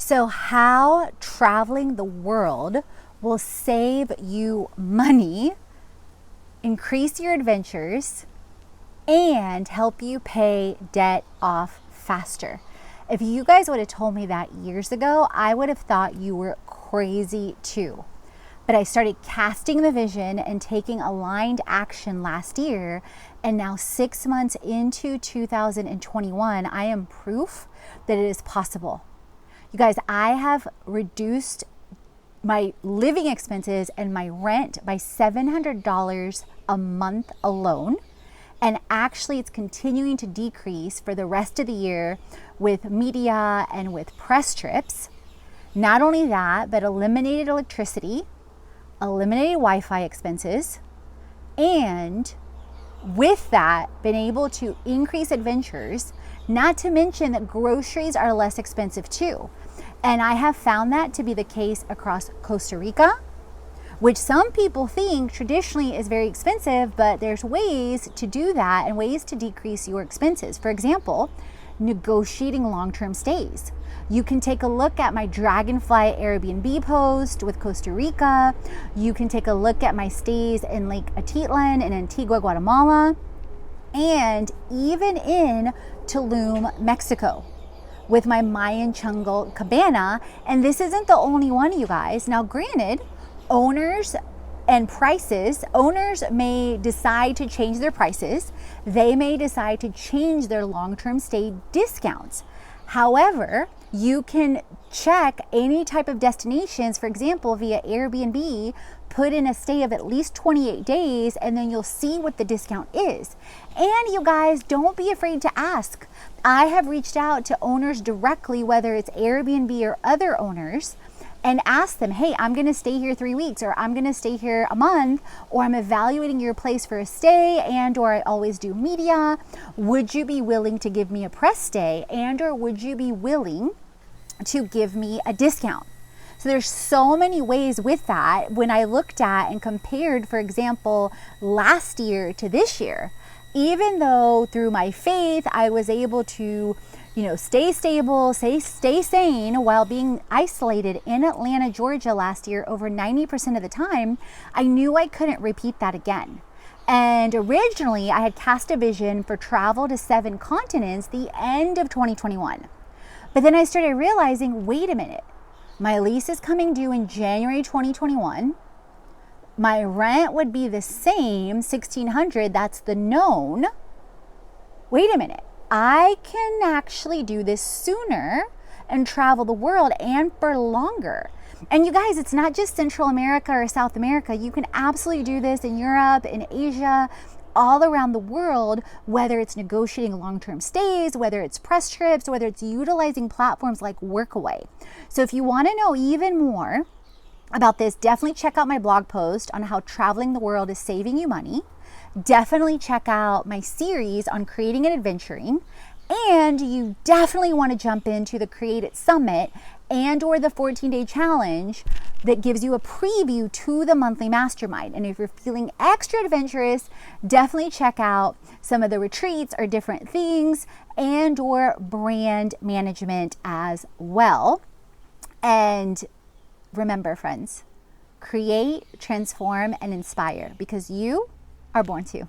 So, how traveling the world will save you money, increase your adventures, and help you pay debt off faster. If you guys would have told me that years ago, I would have thought you were crazy too. But I started casting the vision and taking aligned action last year. And now 6 months into 2021, I am proof that it is possible. You guys, I have reduced my living expenses and my rent by $700 a month alone. And actually, it's continuing to decrease for the rest of the year with media and with press trips. Not only that, but eliminated electricity, eliminated Wi-Fi expenses, and with that, been able to increase adventures, not to mention that groceries are less expensive too. And I have found that to be the case across Costa Rica, which some people think traditionally is very expensive, but there's ways to do that and ways to decrease your expenses. For example, negotiating long-term stays. You can take a look at my Dragonfly Airbnb post with Costa Rica. You can take a look at my stays in Lake Atitlan in Antigua, Guatemala, and even in Tulum, Mexico, with my Mayan Chungal cabana. And this isn't the only one, you guys. Now, granted, owners may decide to change their prices. They may decide to change their long-term stay discounts. However, you can check any type of destinations, for example, via Airbnb, put in a stay of at least 28 days, and then you'll see what the discount is. And you guys, don't be afraid to ask. I have reached out to owners directly, whether it's Airbnb or other owners, and ask them, hey, I'm gonna stay here 3 weeks, or I'm gonna stay here a month, or I'm evaluating your place for a stay, and or I always do media. Would you be willing to give me a press stay, and or would you be willing to give me a discount? So there's so many ways with that. When I looked at and compared, for example, last year to this year, even though through my faith, I was able to stay stable, stay sane while being isolated in Atlanta, Georgia last year over 90% of the time, I knew I couldn't repeat that again. And originally I had cast a vision for travel to 7 continents the end of 2021. But then I started realizing, wait a minute, my lease is coming due in January 2021. My rent would be the same, $1,600, that's the known. Wait a minute. I can actually do this sooner and travel the world and for longer. And you guys, it's not just Central America or South America. You can absolutely do this in Europe, in Asia, all around the world, whether it's negotiating long-term stays, whether it's press trips, whether it's utilizing platforms like Workaway. So if you want to know even more about this, definitely check out my blog post on how traveling the world is saving you money. Definitely check out my series on creating and adventuring. And you definitely want to jump into the Create It Summit and or the 14-day challenge that gives you a preview to the monthly mastermind. And if you're feeling extra adventurous, definitely check out some of the retreats or different things and or brand management as well. And remember, friends, create, transform, and inspire, because you are born to.